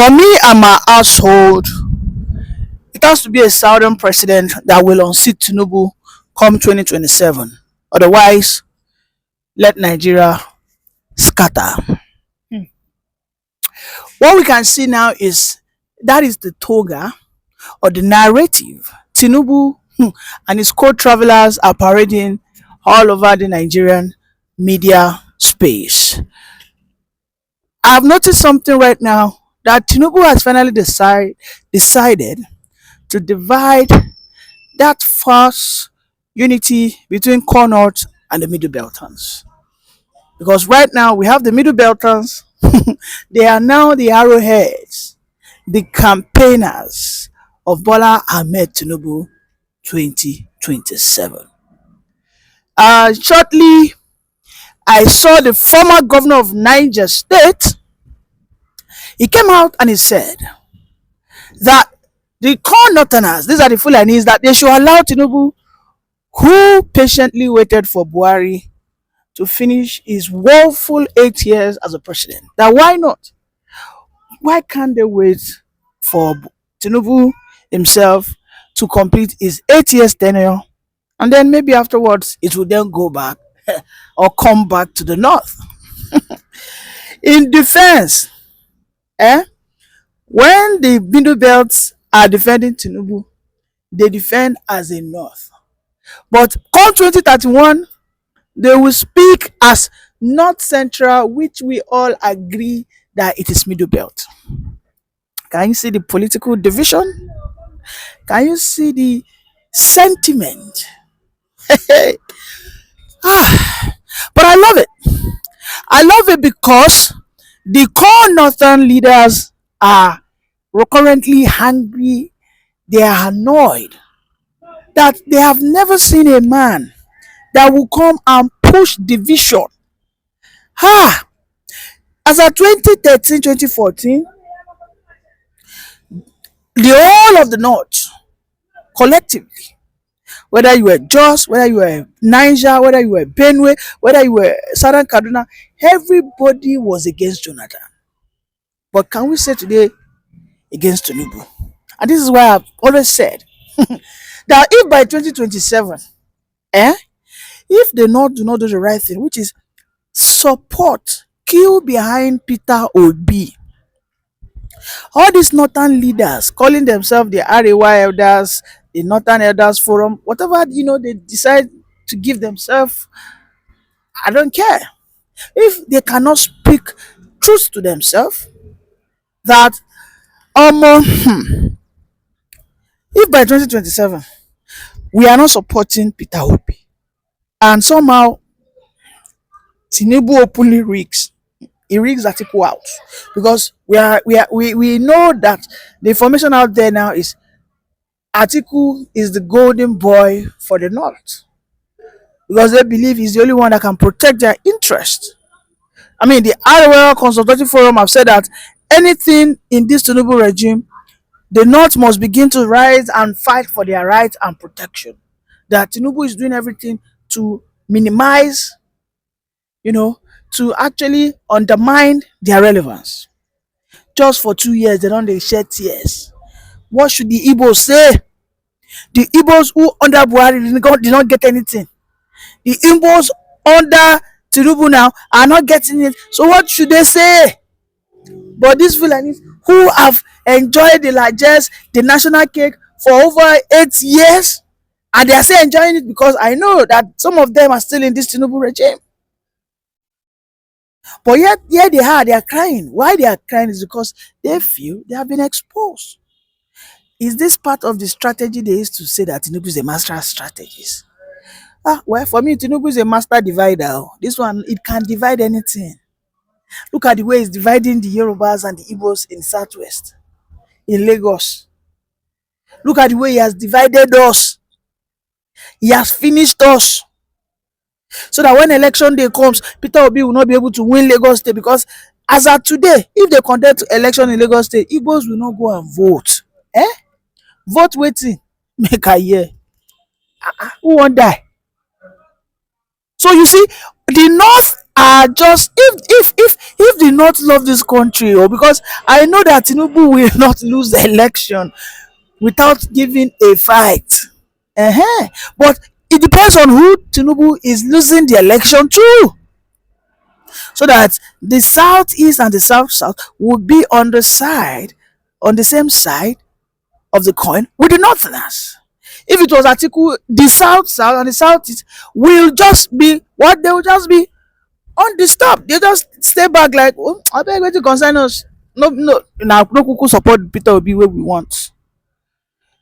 For me and my household, it has to be a southern president that will unseat Tinubu come 2027. Otherwise, let Nigeria scatter. What we can see now is that is the toga or the narrative Tinubu and his co-travelers are parading all over the Nigerian media space. I've noticed something right now that Tinubu has finally decided to divide that false unity between core north and the middle beltons. Because right now we have the middle beltons, they are now the arrowheads, the campaigners of Bola Ahmed Tinubu 2027. Shortly, I saw the former governor of Niger State. He came out and he said that the core northerners, these are the Fulanis, that they should allow Tinubu, who patiently waited for Buhari to finish his woeful 8 years as a president. That why not? Why can't they wait for Tinubu himself to complete his 8 years tenure, and then maybe afterwards it will then go back or come back to the north? In defense, when the middle belts are defending Tinubu, they defend as a north. But come 2031, they will speak as North Central, which we all agree that it is middle belt. Can you see the political division? Can you see the sentiment? But I love it. I love it because the core northern leaders are currently hungry. They are annoyed that they have never seen a man that will come and push division. As at 2013, 2014, the whole of the north collectively, whether you were Jos, whether you were Niger, whether you were Benue, whether you were Southern Kaduna, everybody was against Jonathan. But can we say today against Tinubu? And this is why I've always said that if by 2027, if the North do not do the right thing, which is support, queue behind Peter Obi, all these northern leaders calling themselves the Arewa elders, the Northern Elders Forum, whatever they decide to give themselves, I don't care. If they cannot speak truth to themselves, that if by 2027 we are not supporting Peter Obi, and somehow Tinubu openly rigs, he rigs Atiku out, because we know that the information out there now is Atiku is the golden boy for the North, because they believe he's the only one that can protect their interest. I mean, the Arewa Consultative Forum have said that anything in this Tinubu regime, the North must begin to rise and fight for their rights and protection. That Tinubu is doing everything to minimize, to actually undermine their relevance. Just for 2 years, they don't shed tears. What should the Igbos say? The Igbos who under Buhari did not get anything. The Igbos under Tinubu now are not getting it. So what should they say? But these Fulanis who have enjoyed the largest, the national cake for over 8 years, and they are still enjoying it, because I know that some of them are still in this Tinubu regime. But yet they are crying. Why they are crying is because they feel they have been exposed. Is this part of the strategy they used to say that Tinubu is a master strategist? Well, for me, Tinubu is a master divider. This one, it can divide anything. Look at the way he's dividing the Yorubas and the Igbos in Southwest, in Lagos. Look at the way he has divided us. He has finished us. So that when election day comes, Peter Obi will not be able to win Lagos State, because as of today, if they conduct election in Lagos State, Igbos will not go and vote. Vote waiting. Make a year. Who won't die? So you see, The North are just, if the North love this country, or because I know that Tinubu will not lose the election without giving a fight. But it depends on who Tinubu is losing the election to, so that the southeast and the south would be on the side, on the same side of the coin with the northerners. If it was Atiku, the south and the southeast will just be what, they will just be undisturbed. They just stay back like, oh, I beg wetin concern us. No, no, now no kuku support Peter Obi wey we want.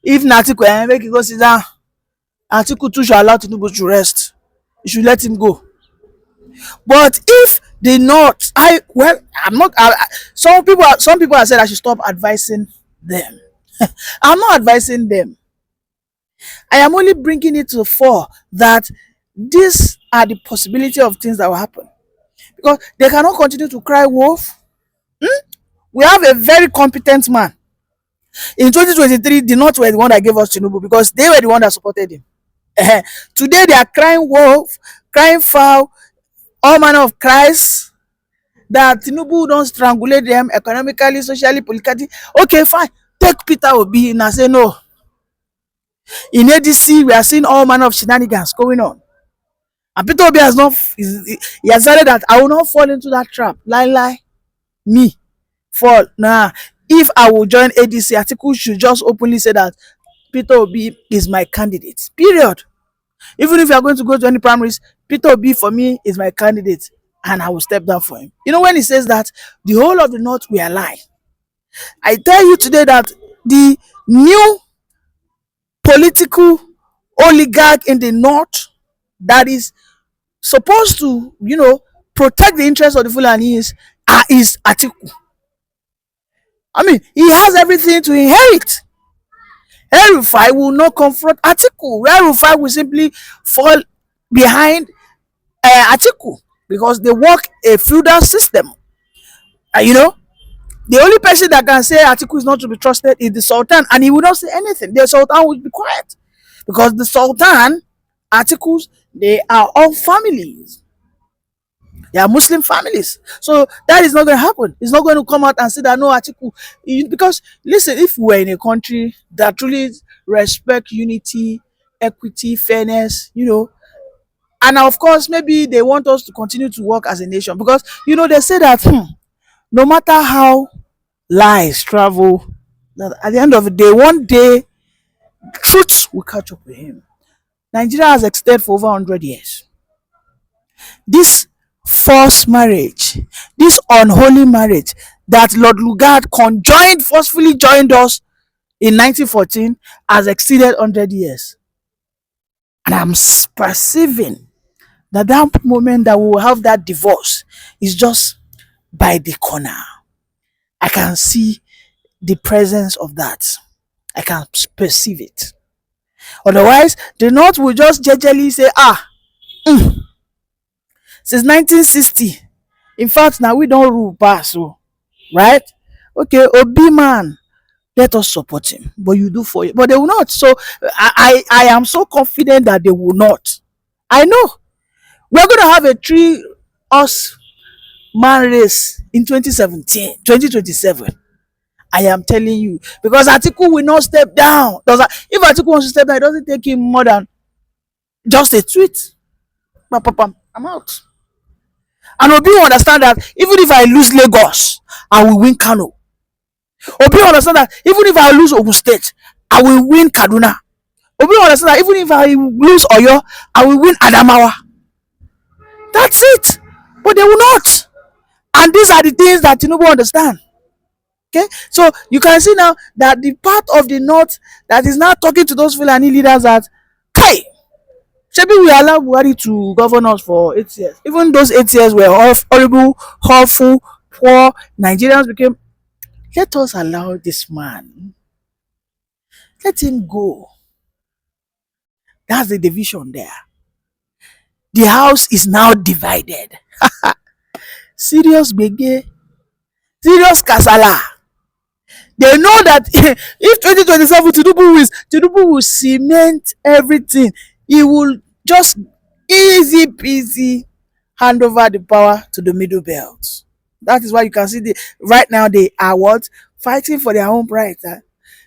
If na Atiku, make e go sit down. Atiku too should allow Tinubu to rest. You should let him go. But if the North, I'm not. Some people have said I should stop advising them. I'm not advising them. I am only bringing it to the fore that these are the possibility of things that will happen, because they cannot continue to cry wolf. We have a very competent man. In 2023, the North were the one that gave us Tinubu because they were the one that supported him. Today they are crying wolf, crying foul, all manner of cries that Tinubu don't strangulate them economically, socially, politically. Okay, fine. Take Peter Obi and say no. In ADC, we are seeing all manner of shenanigans going on. And Peter Obi has not, he has decided that I will not fall into that trap. Lie. Me. Fall. Nah. If I will join ADC, Atiku should just openly say that Peter Obi is my candidate. Period. Even if you are going to go to any primaries, Peter Obi for me is my candidate, and I will step down for him. You know, when he says that the whole of the North will ally, I tell you today that the new political oligarch in the North that is supposed to, protect the interests of the Fulanis is Atiku. I mean, he has everything to inherit. El-Rufai will not confront Atiku. El-Rufai will simply fall behind Atiku because they work a feudal system. The only person that can say Atiku is not to be trusted is the Sultan, and he will not say anything. The Sultan will be quiet because the Sultan, Atikus, they are all families. They are Muslim families. So that is not going to happen. It's not going to come out and say that no, Atiku. Because listen, if we were in a country that truly respect unity, equity, fairness, and of course, maybe they want us to continue to work as a nation, because they say that no matter how lies travel, that at the end of the day, one day truth will catch up with him. Nigeria has existed for over 100 years. This forced marriage, this unholy marriage that Lord Lugard forcefully joined us in 1914 has exceeded 100 years. And I'm perceiving that moment that we will have that divorce is just by the corner. I can see the presence of that. I can perceive it. Otherwise, the North will just jejely say, since 1960, in fact, now we don't rule pass, so, right? Okay, Obi man, let us support him, but you do for it. But they will not. So I am so confident that they will not. I know we're going to have a 3-horse man race in 2027. I am telling you, because Atiku will not step down. If Atiku wants to step down, it doesn't take him more than just a tweet. I'm out. And Obi will understand that even if I lose Lagos, I will win Kano. Obi will understand that even if I lose Ogun State, I will win Kaduna. Obi will understand that even if I lose Oyo, I will win Adamawa. That's it. But they will not. And these are the things that Tinubu understand. Okay, so you can see now that the part of the North that is now talking to those Fulani leaders that, hey, maybe we allow Buhari to govern us for 8 years. Even those 8 years were horrible, awful, poor. Nigerians became. Let us allow this man. Let him go. That's the division there. The house is now divided. Serious bege. Serious kasala. They know that if 2027 Tinubu wins, Tinubu will cement everything. He will just easy peasy hand over the power to the middle belt. That is why you can see right now they are what? Fighting for their own right.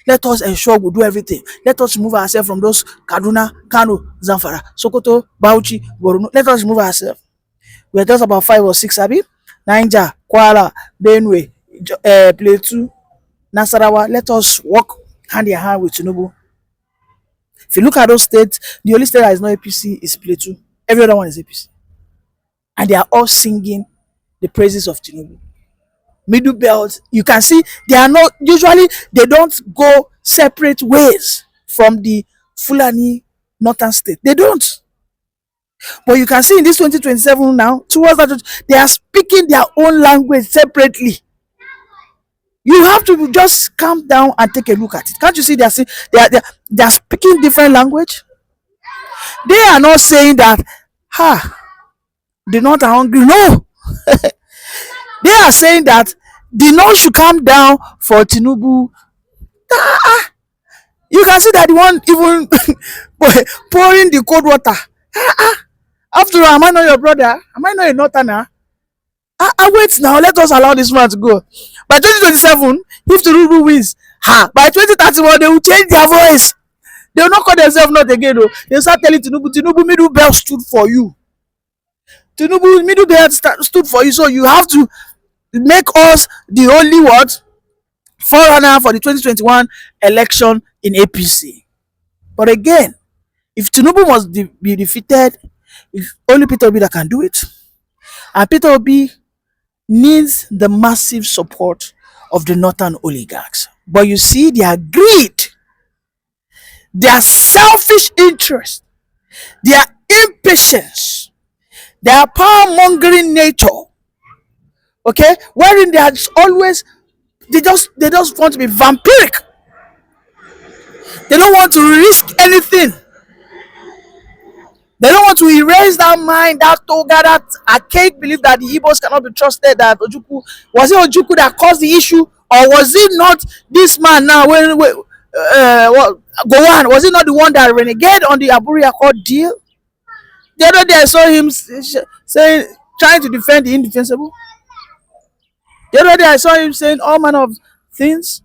Let us ensure we do everything. Let us remove ourselves from those Kaduna, Kano, Zamfara, Sokoto, Bauchi, Borno. Let us remove ourselves. We are just about 5 or 6, Abi. Niger, Kwara, Benue, Plateau, Nasarawa. Let us work hand in hand with Tinubu. If you look at those states, the only state that is not APC is Plateau. Every other one is APC. And they are all singing the praises of Tinubu. Middle belt, you can see they are not, usually they don't go separate ways from the Fulani northern state. They don't. But you can see in this 2027 now, towards that, they are speaking their own language separately. You have to just calm down and take a look at it. Can't you see they are speaking different language? They are not saying that, the North are hungry. No, they are saying that the North should calm down for Tinubu. You can see that the one even pouring the cold water. After all, am I not your brother? Am I not a northerner? Wait now, let us allow this man to go. By 2027, if Tinubu wins, by 2031, they will change their voice. They will not call themselves not again. Though. They will start telling Tinubu, Tinubu middle belt stood for you. Tinubu middle belt stood for you. So you have to make us the only what? Forerunner for the 2021 election in APC. But again, if Tinubu must be defeated, it's only Peter Obi that can do it. And Peter Obi needs the massive support of the northern oligarchs. But you see their greed, their selfish interest, their impatience, their power mongering nature, okay, wherein they are always they just want to be vampiric. They don't want to risk anything. They don't want to erase that mind, that toga, that archaic belief that the Igbos cannot be trusted. That Ojukwu, was it Ojukwu that caused the issue, or was it not this man now? Gowon, was it not the one that renegade on the Aburi Accord deal? The other day I saw him saying, trying to defend the indefensible. The other day I saw him saying all manner of things.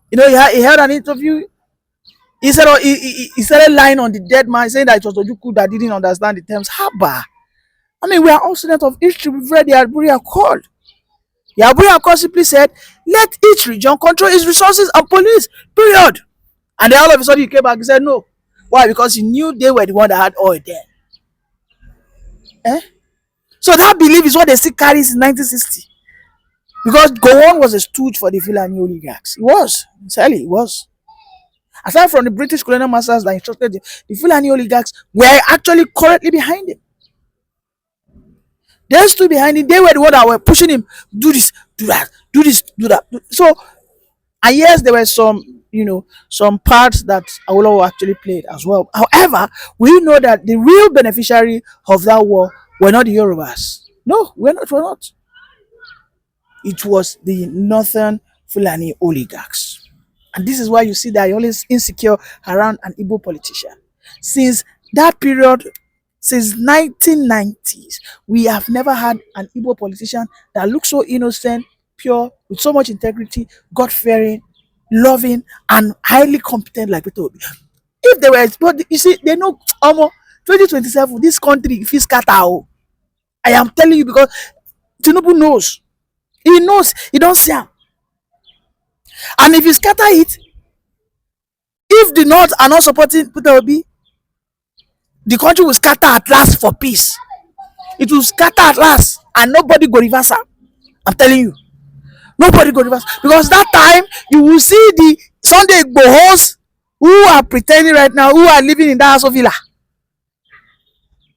You know, he held an interview. He said, he started lying on the dead man, saying that it was Ojukwu that didn't understand the terms. Haba. I mean, we are all students of history. We've read the Aburi Accord. The Aburi Accord simply said, let each region control its resources and police. Period. And then all of a sudden he came back and said no. Why? Because he knew they were the one that had oil there. So that belief is what they still carry since 1960. Because Gowon was a stooge for the Fulani oligarchs. He was. Certainly, he was. Aside from the British colonial masters that instructed the Fulani oligarchs were actually currently behind him. They stood behind him. They were the ones that were pushing him. Do this, do that, do this, do that. So, and yes, there were some parts that Awolowo actually played as well. However, we know that the real beneficiary of that war were not the Yorubas. No, we're not. It was the northern Fulani oligarchs. And this is why you see that you're always insecure around an Igbo politician. Since that period, since 1990s, we have never had an Igbo politician that looks so innocent, pure, with so much integrity, God-fearing, loving, and highly competent like Peter Obi. If they were, but you see, they know, 2027, this country feels scatter. I am telling you because Tinubu knows. He knows. He don't see him. And if you scatter it, if the North are not supporting Peter Obi, the country will scatter at last for peace. It will scatter at last, and nobody go reverse. I'm telling you, nobody go reverse, because that time you will see the Sunday Igbohos who are pretending right now, who are living in that house of villa,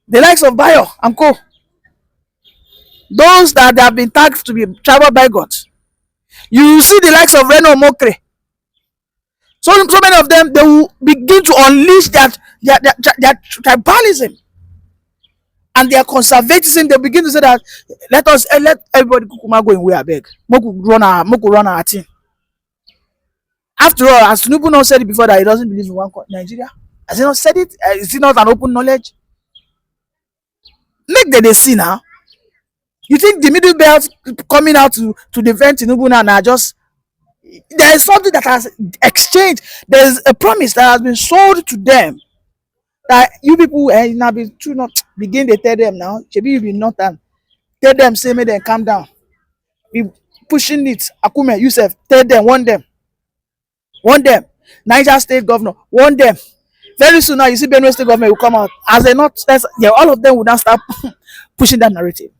the likes of Bayo and Co. Those that have been tagged to be tribal bigots. You will see the likes of Reno Mokre. So many of them, they will begin to unleash their tribalism and their conservatism. They begin to say that let everybody go in way abeg. Moku run our thing. After all, as Tinubu not said it before that he doesn't believe in one Nigeria. Has he not said it? Is it not an open knowledge? Make them they see now. You think the middle belt coming out to defend Tinubu now just there is something that has exchanged. There is a promise that has been sold to them that you people now be true not begin to tell them now. Maybe you be not and tell them say make them calm down. Be pushing it. Akume, Yusuf, tell them, warn them. Warn them. Niger State Governor, warn them. Very soon now, you see Benue State Government will come out. As they not, yeah, all of them will now start pushing that narrative.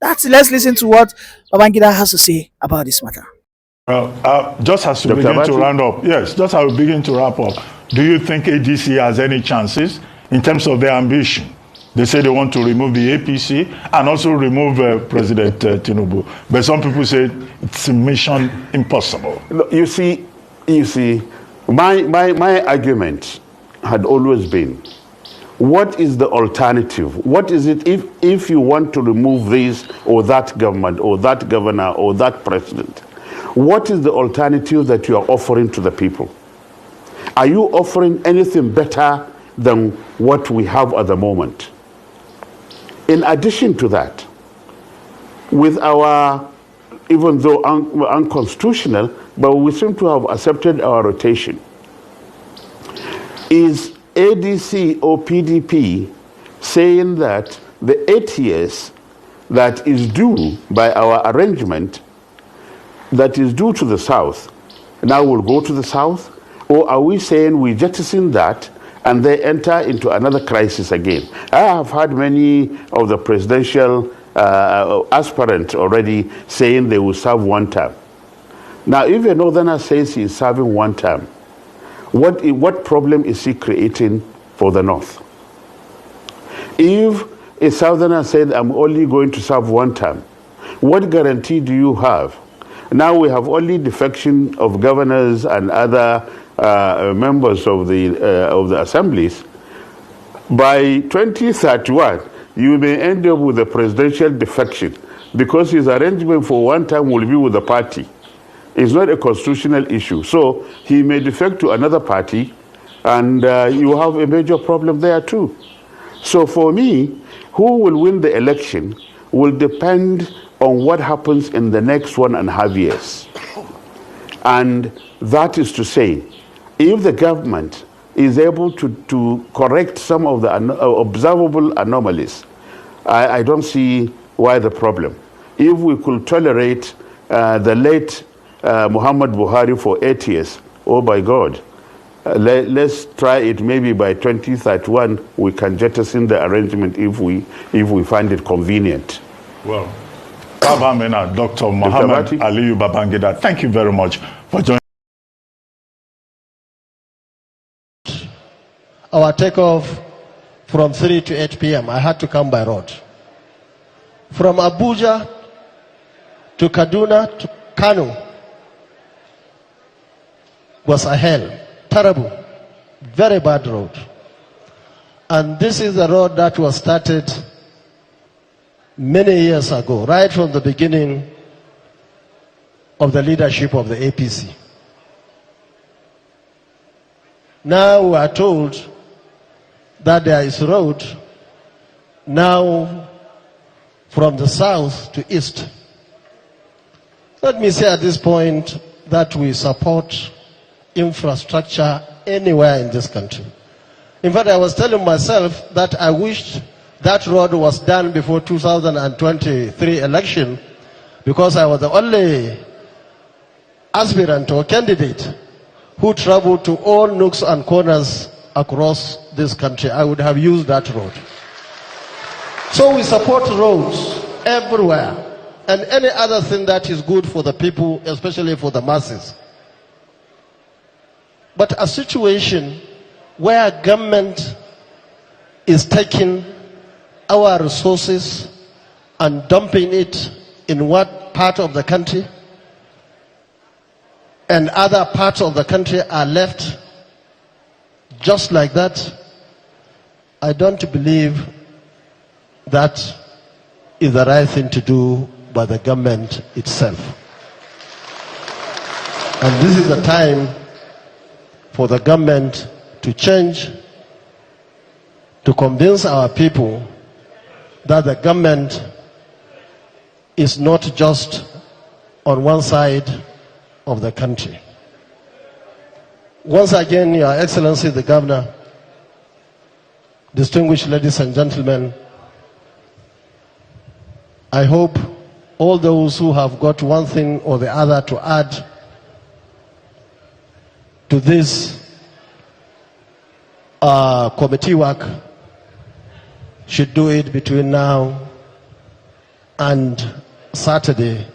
Let's listen to what Babangida has to say about this matter. Just as we begin to round up, yes, just as we begin to wrap up, do you think ADC has any chances in terms of their ambition? They say they want to remove the APC and also remove President Tinubu. But some people say it's a mission impossible. You see, my argument had always been, what is the alternative? What is it if you want to remove this or that government or that governor or that president? What is the alternative that you are offering to the people? Are you offering anything better than what we have at the moment? In addition to that, with our, even though unconstitutional, but we seem to have accepted our rotation, is ADC or PDP saying that the 8 years that is due by our arrangement, that is due to the South, now will go to the South? Or are we saying we jettison that and they enter into another crisis again? I have had many of the presidential aspirants already saying they will serve one term. Now, if a northerner says he is serving one term, what problem is he creating for the North? If a southerner said, I'm only going to serve one term, what guarantee do you have? Now we have only defection of governors and other members of the assemblies. By 2031, you may end up with a presidential defection because his arrangement for one term will be with the party. It's not a constitutional issue. So he may defect to another party and you have a major problem there too. So for me, who will win the election will depend on what happens in the next 1.5 years. And that is to say, if the government is able to correct some of the observable anomalies, I don't see why the problem. If we could tolerate the late Muhammad Buhari for 8 years, oh my God, let's try it. Maybe by 2031 we can jettison the arrangement if we find it convenient. Well, Dr. Mohammed Aliyu Babangida, thank you very much for joining. Our takeoff from 3 to 8 p.m., I had to come by road. From Abuja to Kaduna to Kano was a hell, terrible, very bad road. And this is the road that was started many years ago, right from the beginning of the leadership of the APC. Now we are told that there is a road now from the south to east. Let me say at this point that we support infrastructure anywhere in this country. In fact, I was telling myself that I wished that road was done before 2023 election because I was the only aspirant or candidate who traveled to all nooks and corners across this country. I would have used that road. So we support roads everywhere and any other thing that is good for the people, especially for the masses. But a situation where government is taking our resources and dumping it in what part of the country, and other parts of the country are left just like that, I don't believe that is the right thing to do by the government itself. And this is the time for the government to change, to convince our people that the government is not just on one side of the country. Once again, Your Excellency the Governor, distinguished ladies and gentlemen, I hope all those who have got one thing or the other to add to this committee work should do it between now and Saturday,